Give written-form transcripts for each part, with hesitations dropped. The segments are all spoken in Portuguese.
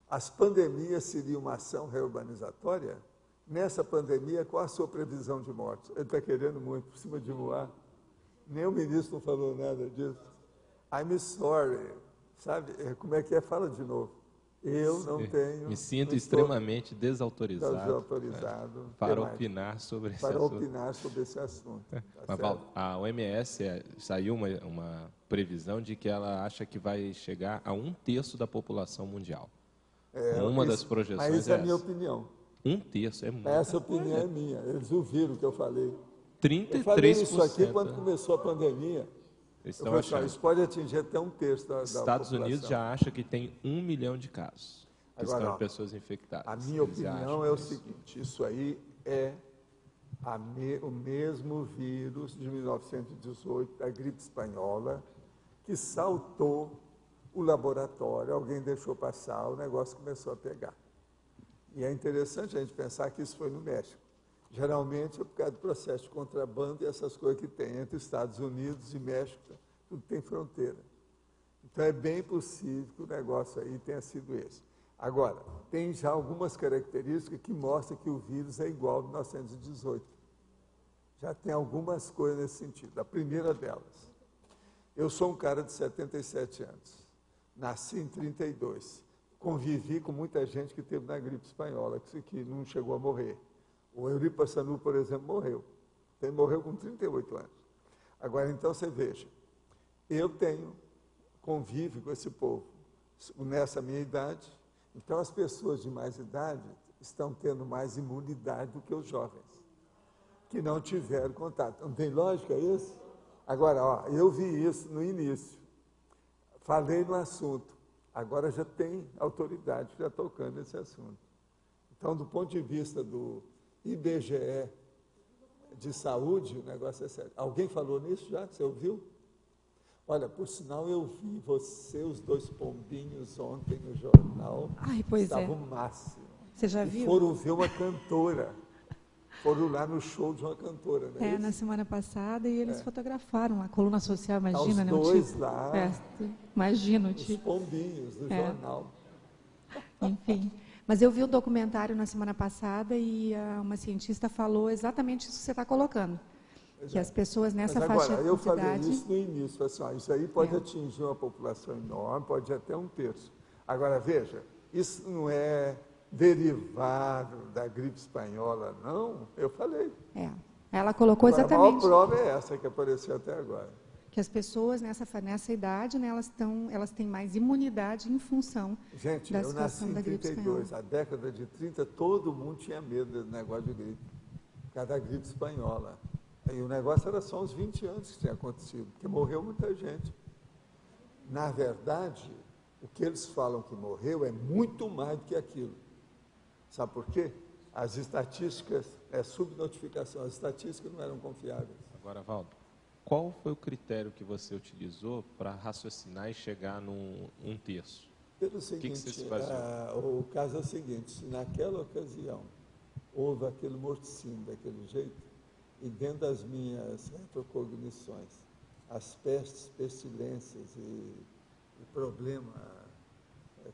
as pandemias seriam uma ação reurbanizatória? Nessa pandemia, qual a sua previsão de mortes? Ele está querendo muito, por cima de voar. Nem o ministro não falou nada disso. I'm sorry. Sabe? Como é que é? Fala de novo. Eu não tenho... Me sinto extremamente desautorizado para opinar sobre esse assunto. Para opinar sobre esse assunto. Tá. Mas, Paulo, a OMS saiu uma previsão de que ela acha que vai chegar a 1/3 da população mundial. Uma das projeções mas isso é a minha opinião. 1/3 é muito. Essa opinião é minha. Eles ouviram o que eu falei. 33%. Eu falei isso aqui quando começou a pandemia. Estão achando. Isso pode atingir até 1/3 da Estados população. Unidos já acha que tem 1 milhão de casos. Agora, estão pessoas infectadas. A minha opinião é o seguinte, isso aí é o mesmo vírus de 1918, da gripe espanhola, que saltou o laboratório, alguém deixou passar, o negócio começou a pegar. E é interessante a gente pensar que isso foi no México. Geralmente é por causa do processo de contrabando e essas coisas que tem entre Estados Unidos e México, tudo tem fronteira. Então é bem possível que o negócio aí tenha sido esse. Agora, tem já algumas características que mostram que o vírus é igual ao de 1918. Já tem algumas coisas nesse sentido. A primeira delas, eu sou um cara de 77 anos, nasci em 32, convivi com muita gente que teve na gripe espanhola, que não chegou a morrer. O Eurico Passanu, por exemplo, morreu. Ele morreu com 38 anos. Agora, então, você veja, eu tenho convívio com esse povo nessa minha idade, então as pessoas de mais idade estão tendo mais imunidade do que os jovens, que não tiveram contato. Não tem lógica isso? Agora, ó, eu vi isso no início, falei no assunto, agora já tem autoridade já tocando esse assunto. Então, do ponto de vista do IBGE de saúde, o negócio é sério. Alguém falou nisso já? Você ouviu? Olha, por sinal, eu vi você, os dois pombinhos, ontem no jornal. Ai, pois Estava o máximo. Você já viu? Foram ver uma cantora. Foram lá no show de uma cantora, né? Na semana passada, e eles fotografaram a coluna social, imagina, né? Os dois lá. Imagina o tipo. Os pombinhos do jornal. Enfim. Mas eu vi um documentário na semana passada e uma cientista falou exatamente isso que você está colocando. Exato. Que as pessoas nessa Mas agora, faixa de idade... eu falei isso no início, assim, ó, isso aí pode atingir uma população enorme, pode ir até 1/3. Agora, veja, isso não é derivado da gripe espanhola, não, eu falei. Ela colocou agora, exatamente... A maior prova é essa que apareceu até agora. Que as pessoas nessa idade, né, elas têm mais imunidade em função da situação da gripe espanhola. Gente, eu nasci em 32, a década de 30, todo mundo tinha medo desse negócio de gripe, por causa da gripe espanhola. E o negócio era só uns 20 anos que tinha acontecido, porque morreu muita gente. Na verdade, o que eles falam que morreu é muito mais do que aquilo. Sabe por quê? As estatísticas, subnotificação, as estatísticas não eram confiáveis. Agora, Valdo, qual foi o critério que você utilizou para raciocinar e chegar num 1/3? Pelo seguinte, que você se baseou? O caso é o seguinte, se naquela ocasião houve aquele morticínio daquele jeito, e dentro das minhas retrocognições, as pestes, pestilências e problema,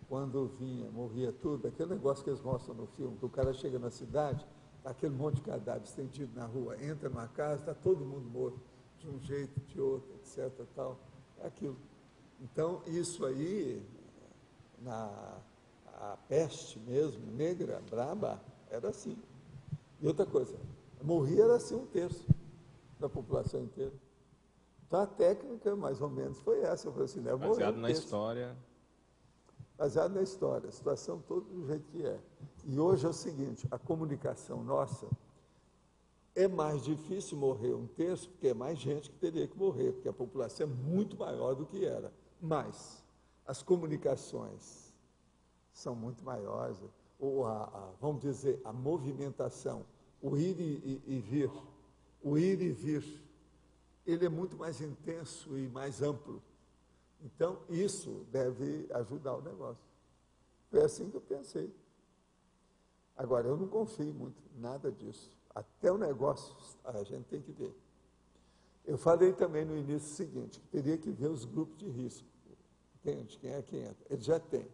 quando vinha, morria tudo, aquele negócio que eles mostram no filme, que o cara chega na cidade, aquele monte de cadáver estendido na rua, entra numa casa, está todo mundo morto, de um jeito, de outro, etc. Tal, é aquilo. Então, isso aí, a peste mesmo, negra, braba, era assim. E outra coisa, morria era assim 1/3 da população inteira. Então, a técnica, mais ou menos, foi essa. Eu falei assim, baseado na história. Baseado na história, a situação toda do jeito que é. E hoje é o seguinte, a comunicação nossa, é mais difícil morrer 1/3, porque é mais gente que teria que morrer, porque a população é muito maior do que era. Mas as comunicações são muito maiores, ou vamos dizer, a movimentação, o ir e vir, ele é muito mais intenso e mais amplo. Então, isso deve ajudar o negócio. Foi assim que eu pensei. Agora, eu não confio muito em nada disso. Até o negócio, a gente tem que ver. Eu falei também no início o seguinte, que teria que ver os grupos de risco. Entende? Quem é que entra? Ele já tem.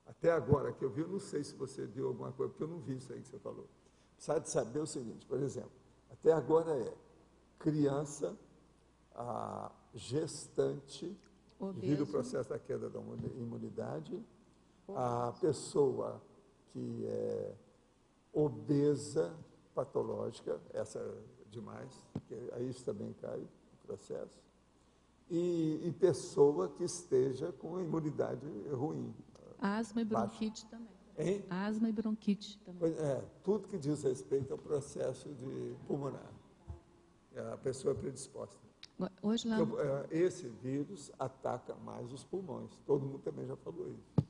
Até agora que eu vi, eu não sei se você viu alguma coisa, porque eu não vi isso aí que você falou. Precisa de saber o seguinte, por exemplo, até agora é criança, gestante, devido ao processo da queda da imunidade, a pessoa que é obesa, patológica, essa é demais, que aí isso também cai no processo, e pessoa que esteja com a imunidade ruim. Asma e bronquite também. Hein? Asma e bronquite também. Tudo que diz respeito ao processo de pulmonar. A pessoa é predisposta. Hoje lá... Esse vírus ataca mais os pulmões. Todo mundo também já falou isso.